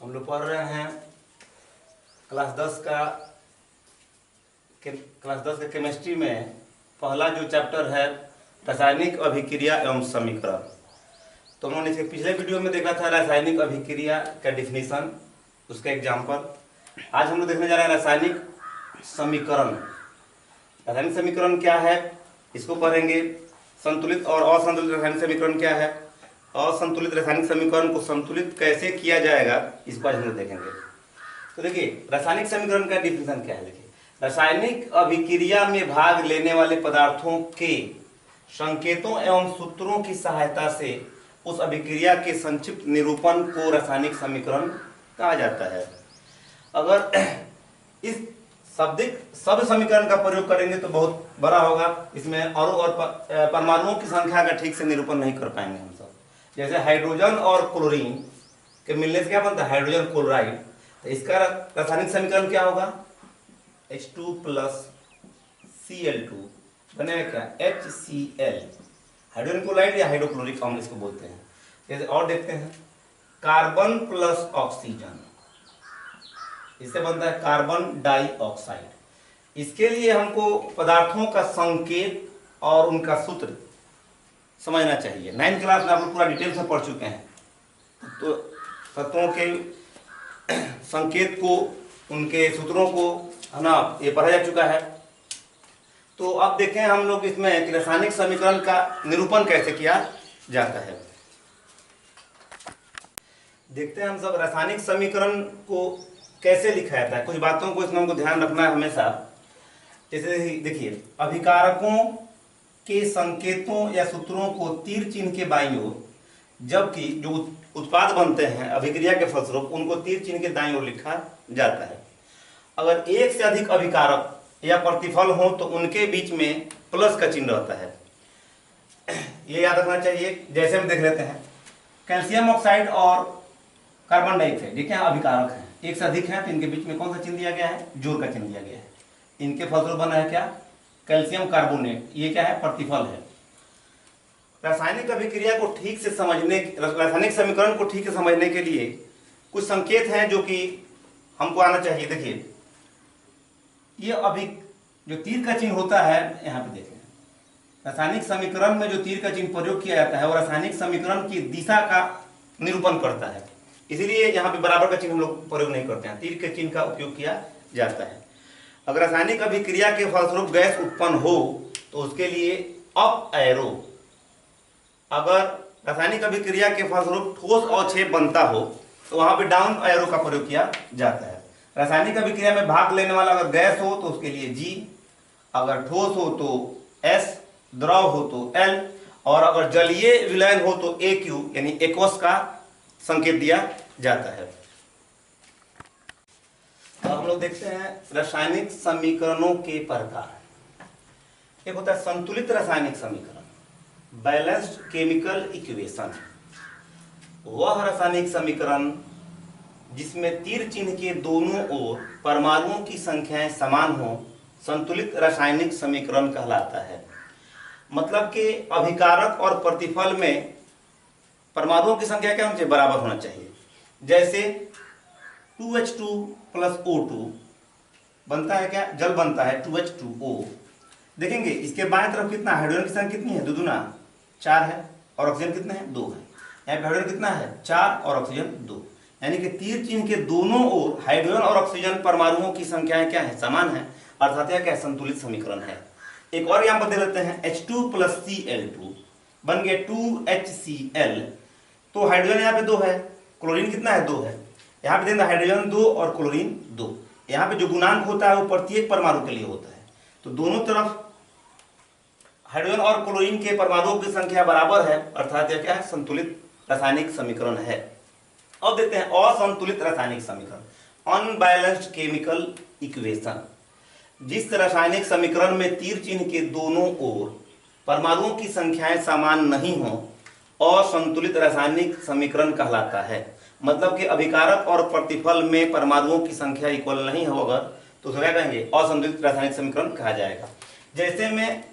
हम लोग पढ़ रहे हैं क्लास 10 का केमिस्ट्री में पहला जो चैप्टर है रासायनिक अभिक्रिया एवं समीकरण। तो हम लोगों ने इसके पिछले वीडियो में देखा था रासायनिक अभिक्रिया का डिफिनीशन, उसका एग्जाम्पल। आज हम लोग देखने जा रहे हैं रासायनिक समीकरण। रासायनिक समीकरण क्या है इसको पढ़ेंगे। संतुलित और असंतुलित रासायनिक समीकरण क्या है, असंतुलित रासायनिक समीकरण को संतुलित कैसे किया जाएगा, इसको आज हम लोग देखेंगे। तो देखिए रासायनिक समीकरण का डिफिनीशन क्या है। देखिए रासायनिक अभिक्रिया में भाग लेने वाले पदार्थों के संकेतों एवं सूत्रों की सहायता से उस अभिक्रिया के संक्षिप्त निरूपण को रासायनिक समीकरण कहा जाता है। अगर इस शब्द समीकरण का प्रयोग करेंगे तो बहुत बड़ा होगा, इसमें और परमाणुओं की संख्या का ठीक से निरूपण नहीं कर पाएंगे हम सब। जैसे हाइड्रोजन और क्लोरीन के मिलने से क्या बनता है, हाइड्रोजन क्लोराइड। तो इसका रासायनिक समीकरण क्या होगा, H2 + Cl2 बनेगा क्या, HCl। हाइड्रोजन क्लोराइड या हाइड्रोक्लोरिक अम्ल इसको बोलते हैं। जैसे और देखते हैं कार्बन + ऑक्सीजन, इससे बनता है कार्बन डाइऑक्साइड। इसके लिए हमको पदार्थों का संकेत और उनका सूत्र समझना चाहिए। 9th क्लास में आप लोग पूरा डिटेल से पढ़ चुके हैं। तो तत्वों के संकेत को, उनके सूत्रों को है ना, ये पढ़ा जा चुका है। तो अब देखें हम लोग इसमें कि रासायनिक समीकरण का निरूपण कैसे किया जाता है। देखते हैं हम सब रासायनिक समीकरण को कैसे लिखा जाता है। कुछ बातों को इसमें हमको ध्यान रखना है हमेशा। जैसे देखिए अभिकारकों के संकेतों या सूत्रों को तीर चिन्ह के बाईं ओर, जबकि जो उत्पाद बनते हैं अभिक्रिया के फलस्वरूप उनको तीर चिन्ह के दाईं ओर लिखा जाता है। अगर एक से अधिक अभिकारक या प्रतिफल हो तो उनके बीच में प्लस का चिन्ह रहता है, ये याद रखना चाहिए। जैसे हम देख लेते हैं कैल्शियम ऑक्साइड और कार्बन डाइऑक्साइड, ये क्या अभिकारक है, एक से अधिक है तो इनके बीच में कौन सा चिन्ह दिया गया है, जोड़ का चिन्ह दिया गया है। इनके फलस्वरूप बना है क्या, कैल्शियम कार्बोनेट, ये क्या है, प्रतिफल है। रासायनिक अभिक्रिया को ठीक से समझने, रासायनिक समीकरण को ठीक से समझने के लिए कुछ संकेत हैं जो कि हमको आना चाहिए। देखिए ये जो तीर का चिन्ह होता है, यहाँ पे देखें रासायनिक समीकरण में जो तीर का चिन्ह प्रयोग किया जाता है वो रासायनिक समीकरण की दिशा का निरूपण करता है। इसीलिए यहाँ पे बराबर का चिन्ह हम लोग प्रयोग नहीं करते हैं, तीर के चिन्ह का उपयोग किया जाता है। अगर रासायनिक अभिक्रिया के फलस्वरूप गैस उत्पन्न हो तो उसके लिए अप एरो, अगर रासायनिक अभिक्रिया के फलस्वरूप ठोस अवक्षेप बनता हो तो वहां पे डाउन एरो का प्रयोग किया जाता है। रासायनिक अभिक्रिया में भाग लेने वाला अगर गैस हो तो उसके लिए G, अगर ठोस हो तो S, द्रव हो तो L, और अगर जलीय विलयन हो तो AQ यानी एक्वस का संकेत दिया जाता है। तो हम लोग देखते हैं रासायनिक समीकरणों के प्रकार। एक होता है संतुलित रासायनिक समीकरण, बैलेंस्ड केमिकल इक्वेशन। वह रासायनिक समीकरण जिसमें तीर चिन्ह के दोनों ओर परमाणुओं की संख्याएं समान हो संतुलित रासायनिक समीकरण कहलाता है। मतलब कि अभिकारक और प्रतिफल में परमाणुओं की संख्या क्या होनी चाहिए, बराबर होना चाहिए। जैसे 2H2 + O2 बनता है क्या, जल बनता है 2H2O। देखेंगे इसके बाएं तरफ कितना, हाइड्रोजन की संख्या कितनी है, 2 दूना 4 है, और ऑक्सीजन कितने हैं, 2 है। यहाँ पे हाइड्रोजन कितना है, 4, और ऑक्सीजन 2। यानी कि तीर चिन्ह के दोनों ओर हाइड्रोजन और ऑक्सीजन परमाणुओं की संख्याएं क्या है, समान है, अर्थात यह क्या है, संतुलित समीकरण है। एक और यहाँ पर दे देते हैं H2 + Cl2 बन गया 2HCl। तो हाइड्रोजन यहाँ पे 2 है, क्लोरीन कितना है, 2 है। यहाँ पे देना हाइड्रोजन 2 और क्लोरीन 2। यहाँ पे जो गुणांक होता है वो प्रत्येक परमाणु के लिए होता है। तो दोनों तरफ हाइड्रोजन और क्लोरीन के परमाणुओं की संख्या बराबर है, अर्थात यह क्या है, संतुलित रासायनिक समीकरण है। अब देखते हैं असंतुलित रासायनिक समीकरण, अनबैलेंस्ड केमिकल इक्वेशन। जिस रासायनिक समीकरण में तीर चिन्ह के दोनों ओर परमाणुओं की संख्याएं समान नहीं हो असंतुलित रासायनिक समीकरण कहलाता है। मतलब कि अभिकारक और प्रतिफल में परमाणुओं की संख्या इक्वल नहीं हो अगर, तो क्या कहेंगे, असंतुलित रासायनिक समीकरण कहा जाएगा। जैसे में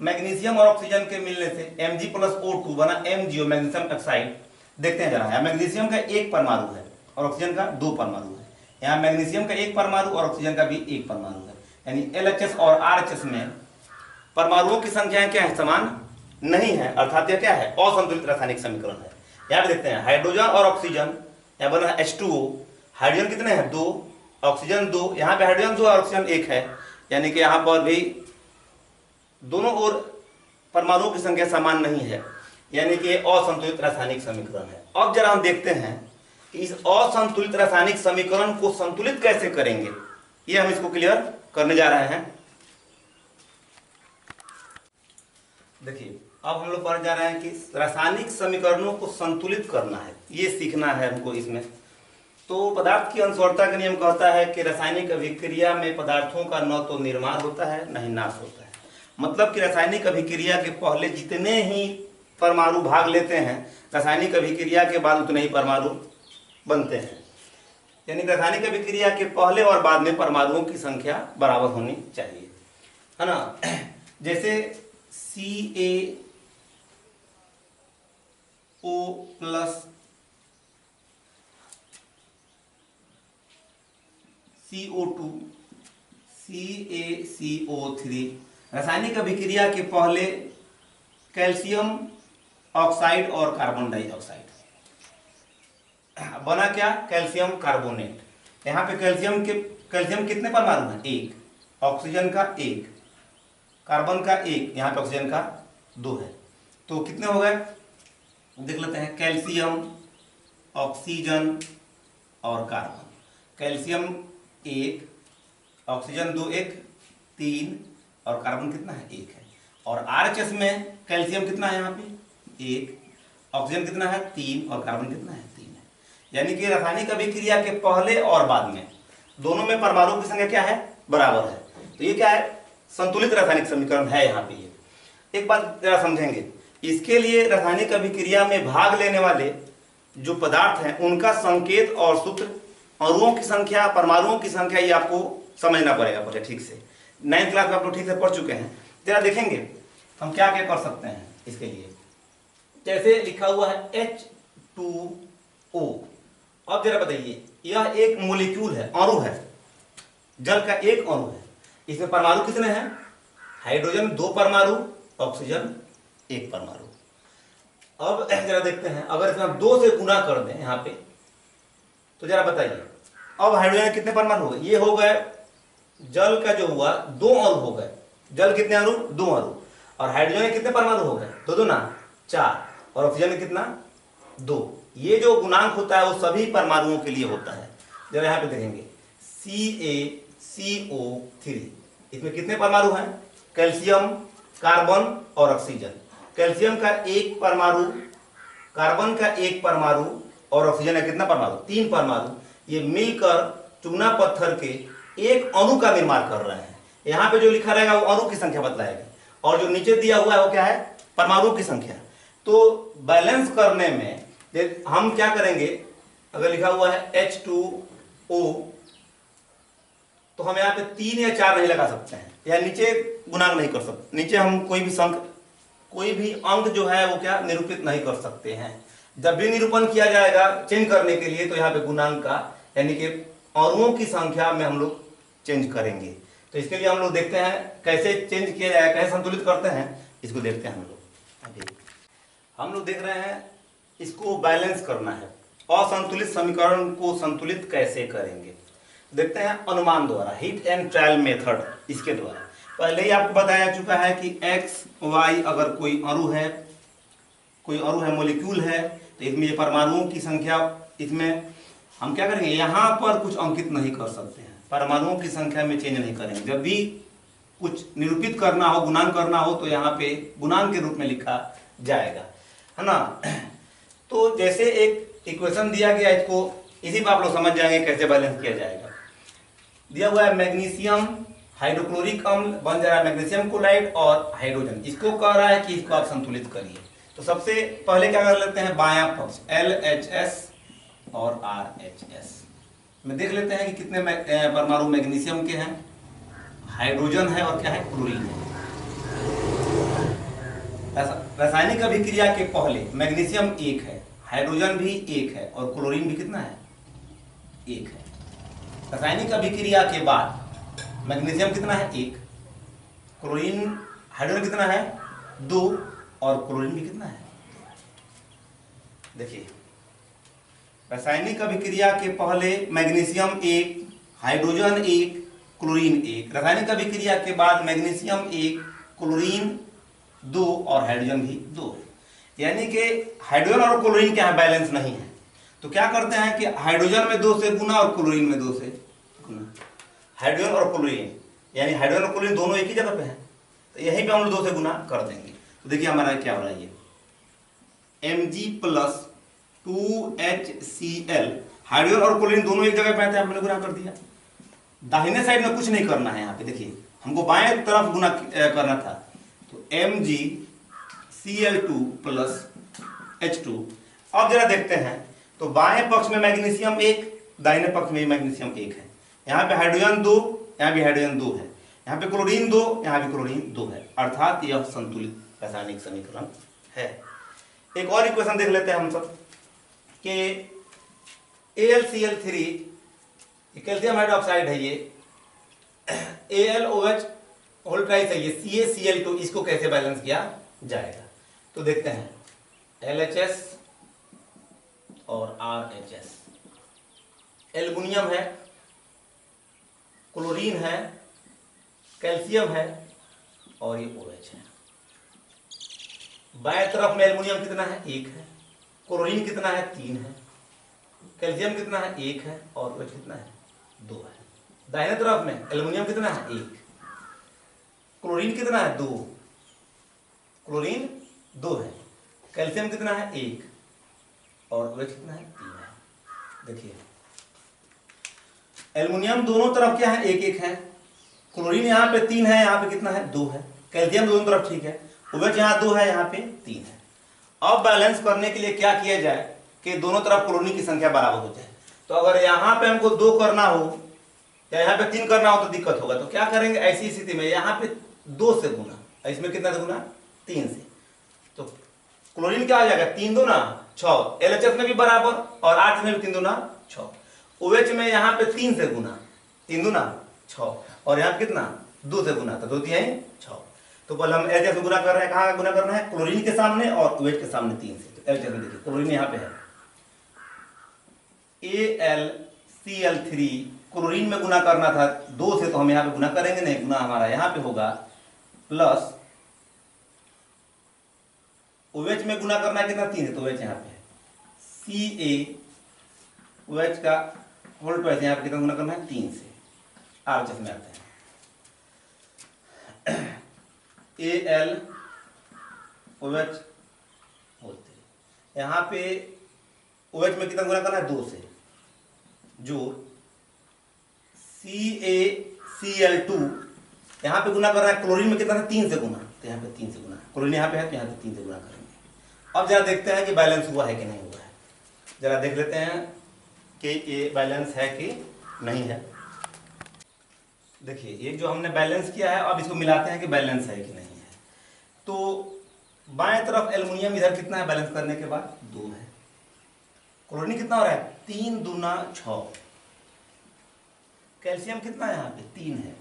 मैग्नीशियम और ऑक्सीजन के मिलने से Mg + O2 बना MgO, मैग्नीशियम ऑक्साइड। देखते हैं जरा, मैग्नीशियम का एक परमाणु है और ऑक्सीजन का 2 परमाणु है। यहाँ मैग्नीशियम का 1 परमाणु और ऑक्सीजन का भी 1 परमाणु है। यानी LHS और RHS में परमाणुओं की संख्या क्या है, समान नहीं है, अर्थात यह क्या है, असंतुलित रासायनिक समीकरण है। यहाँ पे देखते हैं हाइड्रोजन और ऑक्सीजन, यहाँ बना H2O, हाइड्रोजन कितने हैं 2, ऑक्सीजन 2, यहाँ पे हाइड्रोजन 2 और ऑक्सीजन 1 है, यानी कि यहाँ पर भी दोनों ओर परमाणुओं की संख्या समान नहीं है, यानी कि असंतुलित रासायनिक समीकरण है। अब जरा हम देखते हैं कि इस असंतुलित रासायनिक समीकरण को संतुलित कैसे करेंगे, ये हम इसको क्लियर करने जा रहे हैं। देखिए अब हम लोग पढ़ जा रहे हैं कि रासायनिक समीकरणों को संतुलित करना है, ये सीखना है हमको इसमें। तो पदार्थ की अनस्वरता का नियम कहता है कि रासायनिक अभिक्रिया में पदार्थों का न तो निर्माण होता है न ही नाश होता है। मतलब कि रासायनिक अभिक्रिया के पहले जितने ही परमाणु भाग लेते हैं, रासायनिक अभिक्रिया के बाद उतने ही परमाणु बनते हैं। यानी रासायनिक अभिक्रिया के पहले और बाद में परमाणुओं की संख्या बराबर होनी चाहिए, है ना। जैसे CaO प्लस CO2 CaCO3 रासायनिक अभिक्रिया के पहले कैल्शियम ऑक्साइड और कार्बन डाइऑक्साइड बना क्या, कैल्शियम कार्बोनेट। यहाँ पे कैल्शियम कितने परमाणु हैं, 1, ऑक्सीजन का 1, कार्बन का 1, यहाँ पे ऑक्सीजन का 2 है, तो कितने हो गए देख लेते हैं। कैल्शियम, ऑक्सीजन और कार्बन, कैल्शियम 1, ऑक्सीजन 2, 1, 3 और कार्बन कितना है 1 है। और RHS में कैल्शियम कितना है यहाँ पे 1, ऑक्सीजन कितना है 3 और कार्बन कितना है 3 है। यानी कि रासायनिक अभिक्रिया के पहले और बाद में दोनों में परमाणुओं की संख्या क्या है, बराबर है। तो ये क्या है, संतुलित रासायनिक समीकरण है। यहाँ पे ये एक बात जरा समझेंगे, इसके लिए रासायनिक अभिक्रिया में भाग लेने वाले जो पदार्थ हैं उनका संकेत और सूत्र, अणुओं की संख्या, परमाणुओं की संख्या, ये आपको समझना पड़ेगा पहले ठीक से। 9th क्लास में आप लोग ठीक से पढ़ चुके हैं। जरा देखेंगे हम क्या क्या कर सकते हैं इसके लिए। जैसे लिखा हुआ है H2O। अब जरा बताइए, यह एक मोलिक्यूल है, अणु है, जल का एक अणु है। इसमें परमाणु कितने हैं, हाइड्रोजन 2 परमाणु, ऑक्सीजन 1 परमाणु। अब जरा देखते हैं, अगर इसमें हम 2 से गुना कर दें यहाँ पे, तो जरा बताइए अब हाइड्रोजन कितने परमाणु हो गए, ये हो गए जल का जो हुआ 2 अणु हो गए। जल कितने अणु, 2 अणु। और हाइड्रोजन के कितने परमाणु हो गए, 2 2 4, और ऑक्सीजन में कितना 2। ये जो गुणांक होता है वो सभी परमाणुओं के लिए होता है। जब यहाँ पे देखेंगे CaCO3, इसमें कितने परमाणु हैं, कैल्शियम, कार्बन और ऑक्सीजन। कैल्शियम का 1 परमाणु, कार्बन का 1 परमाणु और ऑक्सीजन का कितना परमाणु, 3 परमाणु। ये मिलकर चूना पत्थर के एक अणु का निर्माण कर रहे हैं। यहाँ पे जो लिखा रहेगा वो अणु की संख्या बतलाएगा, और जो नीचे दिया हुआ है वो क्या है, परमाणु की संख्या। तो बैलेंस करने में हम क्या करेंगे, अगर लिखा हुआ है H2O, तो हम यहाँ पे 3 या 4 नहीं लगा सकते हैं, या नीचे गुणांक नहीं कर सकते। नीचे हम कोई भी अंक जो है वो क्या निरूपित नहीं कर सकते हैं। जब भी निरूपण किया जाएगा चेंज करने के लिए, तो यहाँ पे गुणांक का यानी कि अणुओं की संख्या में हम लोग चेंज करेंगे। तो इसके लिए हम लोग देखते हैं कैसे चेंज किया जाए, कैसे संतुलित करते हैं, इसको देखते हैं हम लोग। अभी हम लोग देख रहे हैं इसको बैलेंस करना है, असंतुलित समीकरण को संतुलित कैसे करेंगे। देखते हैं अनुमान द्वारा, हिट एंड ट्रायल मेथड, इसके द्वारा। पहले ही आपको बताया चुका है कि x, y अगर कोई अणु है, मोलिक्यूल है, तो इसमें ये परमाणुओं की संख्या, इसमें हम क्या करेंगे, यहाँ पर कुछ अंकित नहीं कर सकते हैं, परमाणुओं की संख्या में चेंज नहीं करेंगे। जब भी कुछ निरूपित करना हो, गुणांक करना हो, तो यहाँ पे गुणांक के रूप में लिखा जाएगा, है ना। तो जैसे एक इक्वेशन दिया गया, इसको इसी पर आप लोग समझ जाएंगे कैसे बैलेंस किया जाएगा। दिया हुआ है मैग्नीशियम हाइड्रोक्लोरिक अम्ल बन जा रहा है मैग्नीशियम क्लोराइड और हाइड्रोजन, इसको कह रहा है कि इसको आप संतुलित करिए। तो सबसे पहले क्या कर लेते हैं, बायां पक्ष LHS और RHS में देख लेते हैं कि कितने परमाणु मैग्नीशियम के हैं, हाइड्रोजन है और क्या है, क्लोरीन है। रासायनिक अभिक्रिया के पहले मैग्नीशियम 1 है, हाइड्रोजन भी 1 है और क्लोरीन भी कितना है 1 है। रासायनिक अभिक्रिया के बाद मैग्नीशियम कितना है 1, क्लोरीन हाइड्रोजन कितना है 2 और क्लोरीन भी कितना है। देखिए रासायनिक अभिक्रिया के पहले मैग्नीशियम 1, हाइड्रोजन 1, क्लोरीन 1। रासायनिक अभिक्रिया के बाद मैग्नीशियम 1, क्लोरीन 2 और हाइड्रोजन भी 2 है। यानी कि हाइड्रोजन और क्लोरीन क्या है, बैलेंस नहीं है। तो क्या करते हैं कि हाइड्रोजन में 2 से गुना और क्लोरीन में 2 से गुना। हाइड्रोजन और क्लोरीन यानी हाइड्रोजन और क्लोरीन दोनों एक ही जगह पे हैं, तो यहीं पे हम लोग 2 से गुना कर देंगे। तो देखिए हमारा क्या हो रहा है, ये Mg+2HCl, हाइड्रोजन और क्लोरीन दोनों एक जगह पे आते हैं, हमने गुना कर दिया। दाहिने साइड में कुछ नहीं करना है, यहाँ पे देखिए हमको बाएं तरफ गुना करना था। तो MgCl2+H2। अब जरा देखते हैं तो बाएं पक्ष में मैग्नीशियम 1, दाहिने पक्ष में भी मैग्नीशियम 1 है। यहाँ पे हाइड्रोजन 2, यहाँ भी हाइड्रोजन 2 है, यहाँ पे क्लोरीन 2, यहाँ भी क्लोरीन 2 है, अर्थात यह संतुलित रासायनिक समीकरण है। एक और इक्वेशन देख लेते हैं हम सब कि AlCl3 कैल्शियम हाइड्रोक्साइड है, ये AlOH होल ट्राइस है, ये CaCl2, इसको कैसे बैलेंस किया जाएगा। तो देखते हैं LHS और RHS, एल्युमिनियम है, क्लोरीन है, कैल्शियम है और ये OH है। बाएं तरफ में एल्युमिनियम कितना है 1 है, क्लोरीन कितना है 3 है, कैल्शियम कितना है 1 है और OH कितना है 2 है। दाहिने तरफ में एल्युमिनियम कितना है 1, क्लोरीन कितना है 2, क्लोरीन 2 है, कैल्शियम कितना है 1 और OH कितना है 3 है। देखिए एल्युमिनियम दोनों तरफ क्या है 1-1 है, क्लोरीन यहाँ पे 3 है, यहाँ पे कितना है 2 है, कैल्शियम दोनों तरफ ठीक है, OH यहाँ 2 है, यहाँ पे 3 है। अब बैलेंस करने के लिए क्या किया जाए कि दोनों तरफ क्लोरीन की संख्या बराबर हो जाए। तो अगर यहाँ पे हमको 2 करना हो या यहाँ पे 3 करना हो तो दिक्कत होगा। तो क्या करेंगे ऐसी स्थिति में, यहाँ पे 2 से गुना, इसमें कितना से गुना 3 से। तो क्लोरीन क्या हो जाएगा 3 दूना 6, LHS में भी बराबर और 8 में भी 3 दूना 6। OH में यहाँ पे 3 से गुना, 3 दूना 6 और यहाँ पे कितना 2 से गुना, तो 2 3 6। तो पहले हम LHS में गुना कर रहे हैं, कहाँ गुना करना है क्लोरीन के सामने और OH के सामने 3 से। तो LHS में देखिए क्लोरीन यहाँ पे है AlCl3, क्लोरीन में गुना करना था 2 से, तो हम यहाँ पे गुना करेंगे नहीं, गुना हमारा यहाँ पे होगा प्लस OH में गुना करना है कितना 3 है, तो OH यहाँ पे है CaOH का होल ट्वाइस, यहाँ पे कितना गुना करना है 3 से। RHS में आते हैं AlOH होते हैं, यहाँ पे OH में कितना गुना करना है 2 से, जो CaCl2 यहाँ पे गुना कर रहा है, क्लोरीन में कितना है 3 से गुना, तो यहाँ पे 3 से गुना, क्लोरीन यहाँ पे है तो यहाँ पे 3 से गुना करेंगे। अब जरा देखते हैं कि बैलेंस हुआ है कि नहीं हुआ है, जरा देख लेते हैं कि ये बैलेंस है कि नहीं है। देखिए ये जो हमने बैलेंस किया है, अब इसको मिलाते हैं कि बैलेंस है कि नहीं है। तो बाएं तरफ एल्युमिनियम इधर कितना है बैलेंस करने के बाद 2 है, क्लोरीन कितना हो रहा है 3 दूना 6, कैल्शियम कितना है यहाँ पे 3 है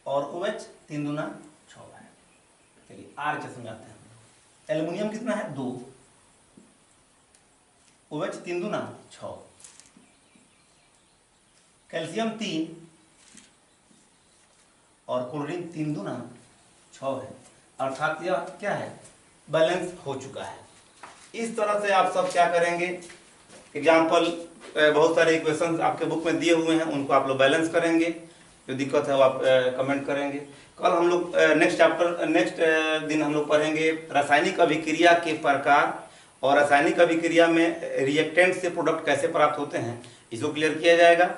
और OH 3 दूना 6 है। चलिए RHS में आते हैं, एल्युमिनियम कितना है 2, OH 3 दूना 6, कैल्शियम 3 और क्लोरीन 3 दूना 6 है, अर्थात यह क्या है बैलेंस हो चुका है। इस तरह से आप सब क्या करेंगे, एग्जाम्पल बहुत सारे इक्वेशंस आपके बुक में दिए हुए हैं, उनको आप लोग बैलेंस करेंगे, जो दिक्कत है वो आप कमेंट करेंगे। कल हम लोग नेक्स्ट दिन हम लोग पढ़ेंगे रासायनिक अभिक्रिया के प्रकार और रासायनिक अभिक्रिया में रिएक्टेंट से प्रोडक्ट कैसे प्राप्त होते हैं, इसको क्लियर किया जाएगा।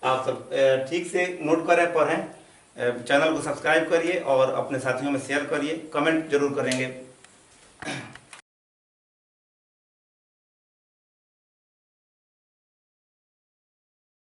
आप सब ठीक से नोट करें, पढ़ें, चैनल को सब्सक्राइब करिए और अपने साथियों में शेयर करिए, कमेंट जरूर करेंगे।